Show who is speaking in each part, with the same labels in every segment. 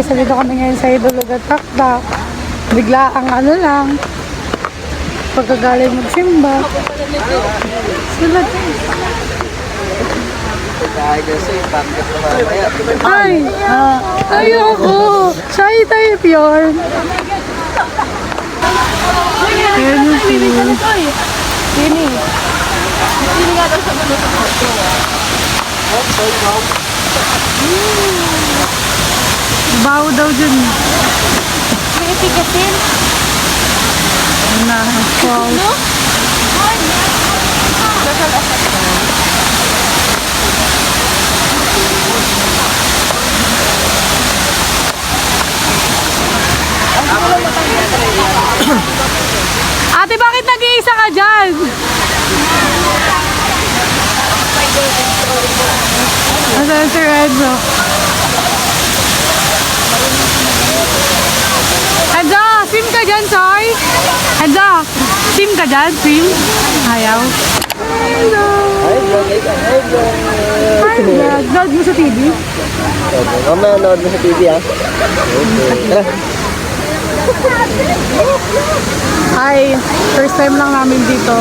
Speaker 1: So dito kami ngayon sa Idulugan Takdak. Bigla ang ano lang. Pagkagaling magsimba. Sila din. Ay! Ayoko! Shy type yun. Ayan yung sino.
Speaker 2: Sini. Sini nga daw sa gulo sa photo.
Speaker 1: Baho daw dyan.
Speaker 2: May itigasin.
Speaker 1: Na, fall.
Speaker 2: No? Dasal asat ka.
Speaker 1: Ate, bakit nag-iisa ka dyan? Asan si Renzo? Renzo, swim ka dyan, Soy? Renzo, swim ka dyan? Swim? Ayaw. Hello.
Speaker 3: Hi vlog, hi vlog.
Speaker 1: Hi, vlog. Vlog mo sa TV?
Speaker 3: Mamaya nanood mo sa TV ah. Tara.
Speaker 1: Hi, first time lang namin dito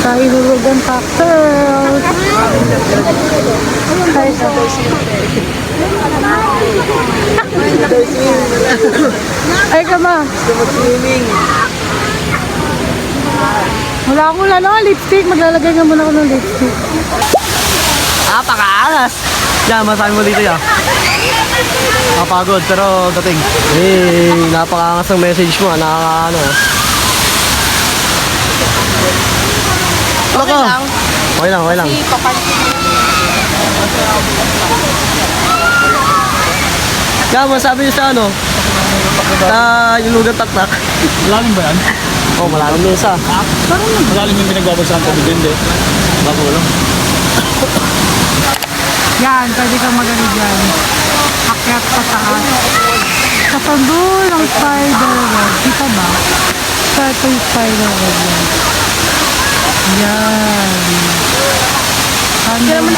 Speaker 1: sa Idulugan Takdak. Hi, ay ka ma.
Speaker 3: Gusto mag-swimming.
Speaker 1: Wala akong lipstick. Maglalagay nga muna ako ng lipstick.
Speaker 3: Pakaangas. Yan, masabi mo dito yan. Kapagod pero dating. Napakaangas ng message mo. Nakakaano.
Speaker 2: Okay lang.
Speaker 3: Okay lang, okay lang.
Speaker 2: Si papansin.
Speaker 3: Yan, masabi niyo sa ano? Sa Idulugan Takdak.
Speaker 4: Malalim ba yan?
Speaker 3: Oh, malalim din sa.
Speaker 4: Malalim yung pinagbabagsakan ko din, hindi. Bago lang.
Speaker 1: Yan, pwede kang magano dyan. Akyat pa taas. Kapagod ang spider web. Kita ba? Ito yung spider web yan. Yan. Ano?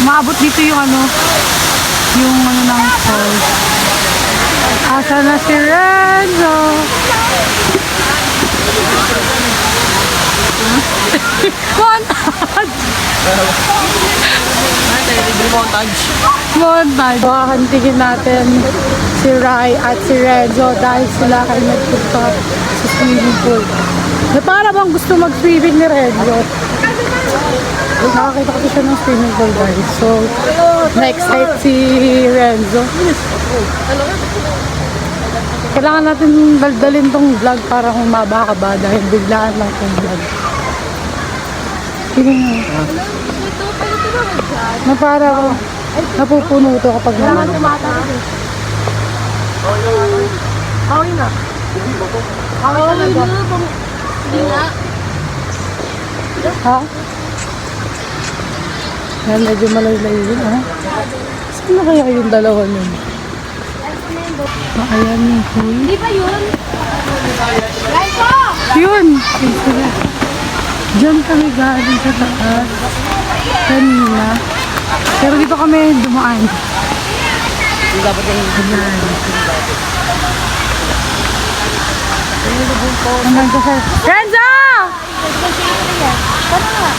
Speaker 1: Maabot dito yung ano. Yung ano ng falls. Asa na si Renzo?
Speaker 3: Montage.
Speaker 1: Montage. Hahantingin natin si Rai at si Renzo dahil sila ay nagpunta sa swimming pool. Na para bang gusto mag-swimming ni Renzo. Nakakita ko siya ng swimming pool guys. So, na-excite si Renzo. Kailangan natin daldalin tong vlog para humaba ka ba dahil biglaan lang tong vlog. Tingnan mo. Na para ko napupuno ito kapag naman.
Speaker 2: Okay na. Okay talaga. Hindi nga.
Speaker 1: Ha? Yan, medyo malayo-layo yun, ha? Saan na kaya yung dalawa nun? Ayan yung pool.
Speaker 2: Di ba yun? Renzo!
Speaker 1: Yun! Yun sila. Diyan kami galing sa taas. Kanina. Pero dito kami dumaan.
Speaker 3: Dapat yung
Speaker 1: Hanggang sa... Renzo!
Speaker 2: Tara nga.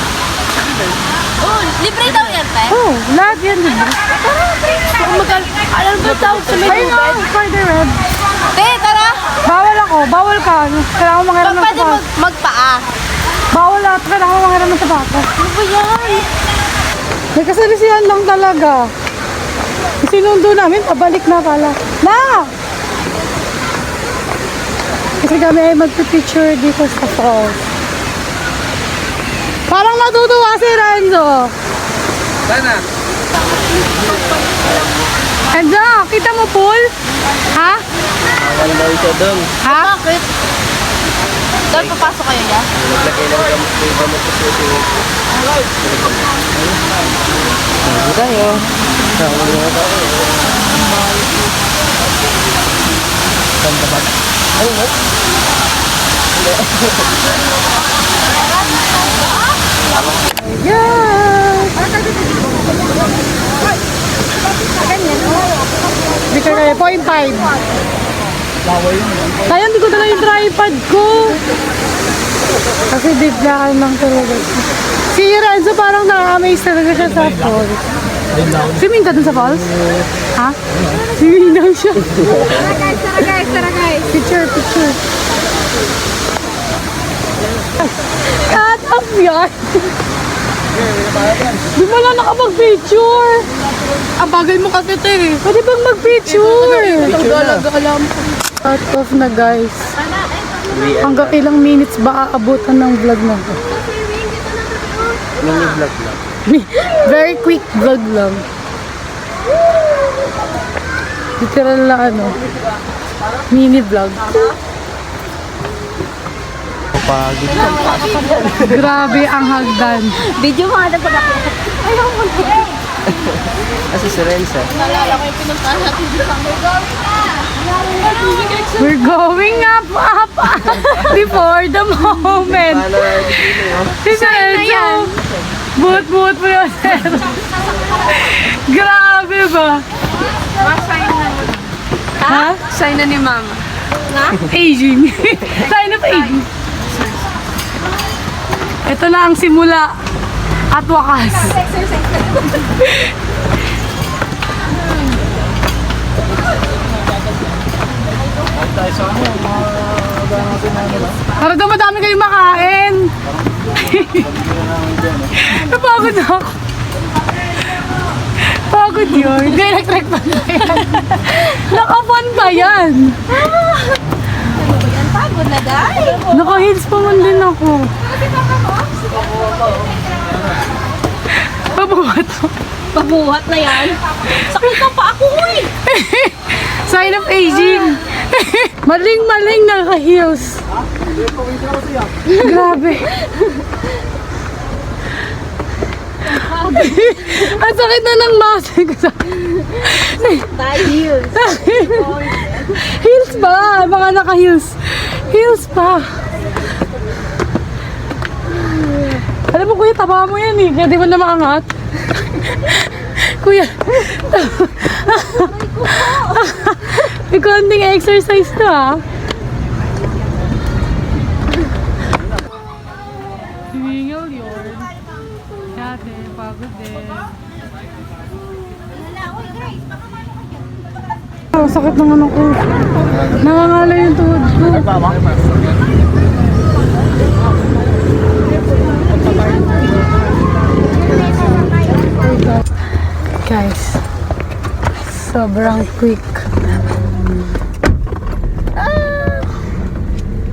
Speaker 2: Oh, libre daw yan, te.
Speaker 1: Oh, lahat yan din.
Speaker 2: Alam ba tawag sa may
Speaker 1: Ayun na, spider web.
Speaker 2: Te, tara.
Speaker 1: Bawal ako. Bawal ka. Kailangan ko mangiram ng
Speaker 2: Pwede
Speaker 1: sapatos.
Speaker 2: magpaa.
Speaker 1: Bawal at kailangan ko mangiram ng sapatos.
Speaker 2: Ano ba yan?
Speaker 1: May kasalisihan lang talaga. Sinundo namin, pabalik na pala. Na! Kasi kami ay magpipicture dito sa falls. Parang natutuwa si Renzo.
Speaker 3: Sana.
Speaker 1: Renzo, kita mo pool? Ha?
Speaker 3: Bawal daw siya doon.
Speaker 1: Ha?
Speaker 2: Bakit? Doon papasok kayo niya?
Speaker 3: Naglagay ng gamot sa susi. Ano tayo? Sama na tayo. Ganda ba? Ano mo?
Speaker 1: Yes!
Speaker 2: Ganyan, oh.
Speaker 1: Bigyan kayo, 0.5. Kaya hindi ko dala yung tripod ko. Kasi biglaan lang talaga. Si Renzo parang na-amaze talaga siya sa falls. Swimming ka dun sa falls? Ha? Swimming daw siya.
Speaker 2: Tara guys.
Speaker 1: Picture. Cut off yan. Di mo lang nakapag-picture.
Speaker 2: Ang bagay mo kasi ito eh.
Speaker 1: Pwede bang mag-picture?
Speaker 2: Gala-galam.
Speaker 1: Cut off na guys. Hanggang ilang minutes ba aabutan ng vlog na to?
Speaker 3: Mini vlog lang.
Speaker 1: Very quick vlog lang. Literal na ano. Mini vlog.
Speaker 3: Pagod.
Speaker 1: Grabe ang hagdan.
Speaker 2: Video mo nga pag ako. Ayaw mo na.
Speaker 3: Kasi si Renza.
Speaker 2: Naalala ko yung pinuntahan natin dito.
Speaker 1: We're going up. Before the moment. Si Sergio. Buot mo yun, sir. Grabe ba?
Speaker 2: Sign na.
Speaker 1: Ha?
Speaker 2: Sign na ni mama. Na?
Speaker 1: Aging. Sign of aging. Ito na ang simula at wakas. Para daw madami kayong makain. Napagod ako. Pagod yun. Hindi, electric fan ba yan? Naka-fan ba yan?
Speaker 2: Pagod na dahil.
Speaker 1: Naka-heels pa man din ako. Pabuhat ako.
Speaker 2: Pabuhat na yan. Sakit na pa ako eh.
Speaker 1: Sign of aging. Maling naka-heels. Grabe. Ang sakit na ng muscle ko sa...
Speaker 2: Dahil.
Speaker 1: Heels pa. Mga naka-heels. Heels pa. Alam mo kuya, taba mo yan eh. Kaya di mo na maangat. Kuya. May konting exercise to ah. Himingal yun. Dati, pagod din. Oh, sakit ng ano ko. Nangangala yung tuhod ko. Guys, sobrang quick.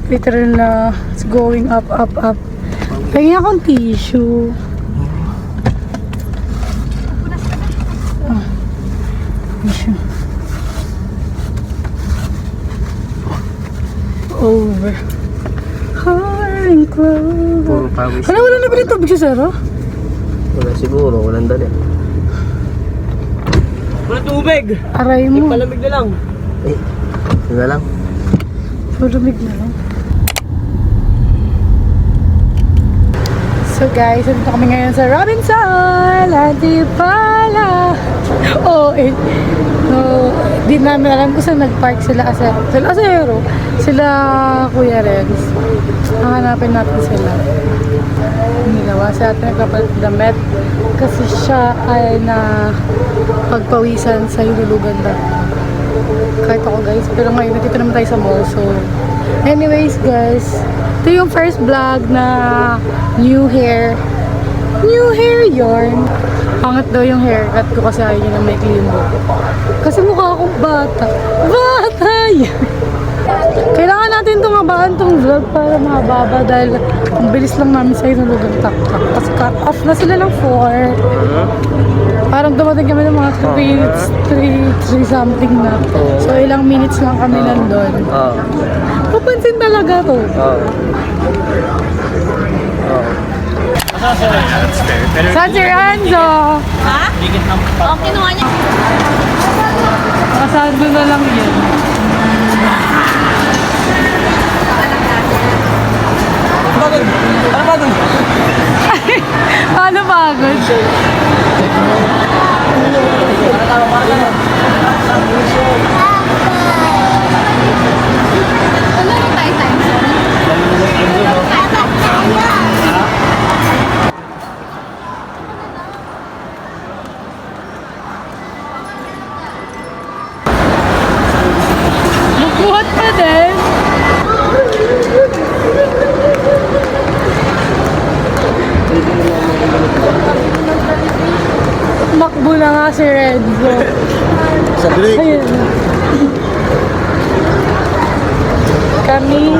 Speaker 1: Literal na it's going up. Pagin akong tissue. Tissue. Over. Hard and close.
Speaker 3: Puro pawis.
Speaker 1: Wala na ba yung tubig sa Zara?
Speaker 3: Wala siguro, walang dali. Wala tubig!
Speaker 1: Aray mo.
Speaker 3: Palamig na lang. Eh, yun na lang.
Speaker 1: Palamig na lang. So guys, nandito kami ngayon sa Robinson, Antipala. Oh, eh. No, di namin alam kung saan nag-park sila Asero. Sila Kuya Renz. Hanapin natin sila. Nilawa sa atin nagpapalit damit kasi siya ay na pagpawisan sa Hilulugan daw. Kahit ako guys, pero ngayon nandito naman tayo sa mall. So, anyways guys, ito yung first vlog na new hair yarn. Pangat daw yung haircut ko kasi ayaw niya na may clean buhok. Kasi mukha akong bata yan. Kailangan natin itong abaan itong vlog para mahaba dahil ang bilis lang namin sa Hilulugan tak-tak. Kasi cut off na sila ng 4. Parang dumating kami ng mga 3 minutes, 3 something na. So ilang minutes lang kami nandun. Papansin talaga to. Saan si Renzo?
Speaker 2: Ha? Oh, kinuha niya.
Speaker 1: Kasado na lang yan.
Speaker 3: Pagod! Ano pagod?
Speaker 1: Paano pagod? Magbuhat pa din. Makbo na nga si Renzo.
Speaker 3: Sa break.
Speaker 1: Ayun. Kami.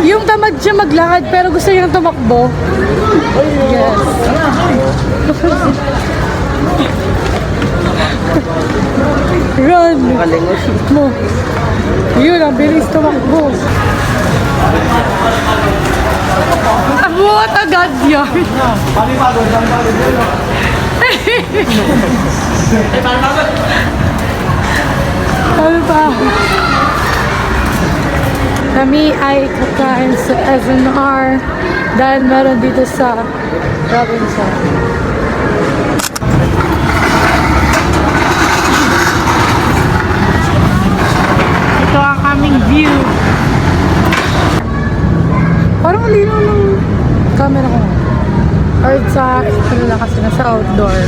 Speaker 1: Yung tamad siya maglakad pero gusto niyang tumakbo. Yes. Run! Mo. Yun, ang bilis tumakbo. Abuhat agad yun. Ano pa? Kami ay kakain sa SNR dahil meron dito sa Robinson. Ito ang aming view. Parang lino ng camera ko. Or sa, ano lang kasi nasa outdoor.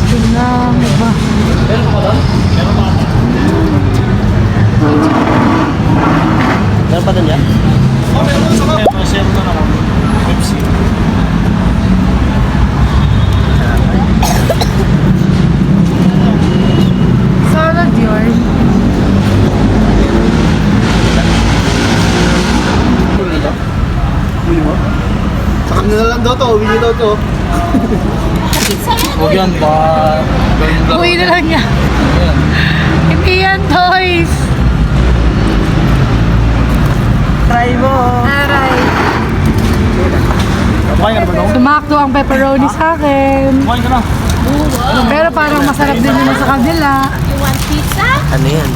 Speaker 1: Tingnan mo ba?
Speaker 3: Meron pa doon yan?
Speaker 4: Share ko na ako. Pepsi.
Speaker 1: Salad yun.
Speaker 3: Sa kanila lang daw to. Uwi niyo daw to.
Speaker 4: Huwag yan ba?
Speaker 1: Uwi na lang niya. Hindi yan toys.
Speaker 3: Try mo.
Speaker 1: Aray.
Speaker 4: Kumain ka na ba no?
Speaker 1: Sumakto ang pepperoni sa akin.
Speaker 4: Kumain ka na.
Speaker 1: Pero parang masarap din yun sa kanila.
Speaker 3: Ano yan?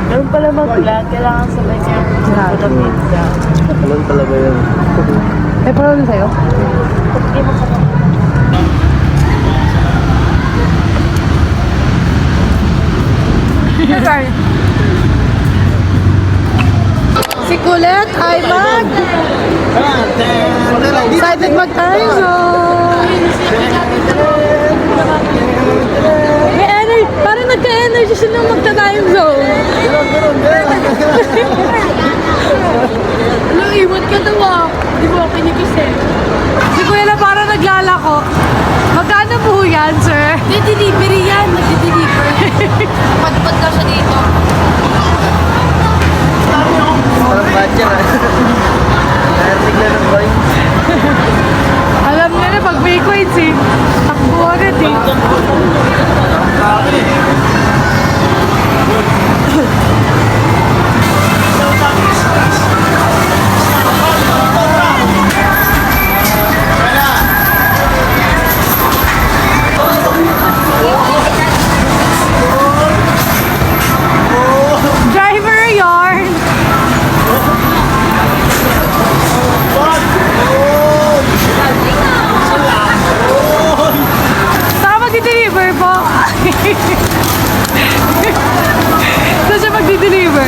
Speaker 2: Meron pala mag-vlog, kailangan sabay kayo malamig ka.
Speaker 3: Alam talaga yun.
Speaker 1: Pepperoni sa'yo? Si Colette ay excited mag-time zone. May energy. Parang nagka-energy sila magta-time zone. Ano, iwan ka daw ah. Di mo ako kinikis. Si Kuya na parang naglalako. Magkano po yan, sir?
Speaker 2: Delivery yan, nag-deliver. Padpad ka siya dito.
Speaker 3: Parang badger ah. Narinig na ng boy.
Speaker 1: Alam niya na pag may coins eh. Takbo agad eh. Driver yarn! Saka magdi-deliver po. Saan siya magdi-deliver?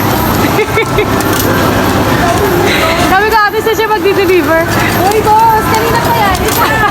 Speaker 1: Sabi ko ate, saan siya magdi-deliver?
Speaker 2: Uy, boss! Kanina pa yan. Isa na.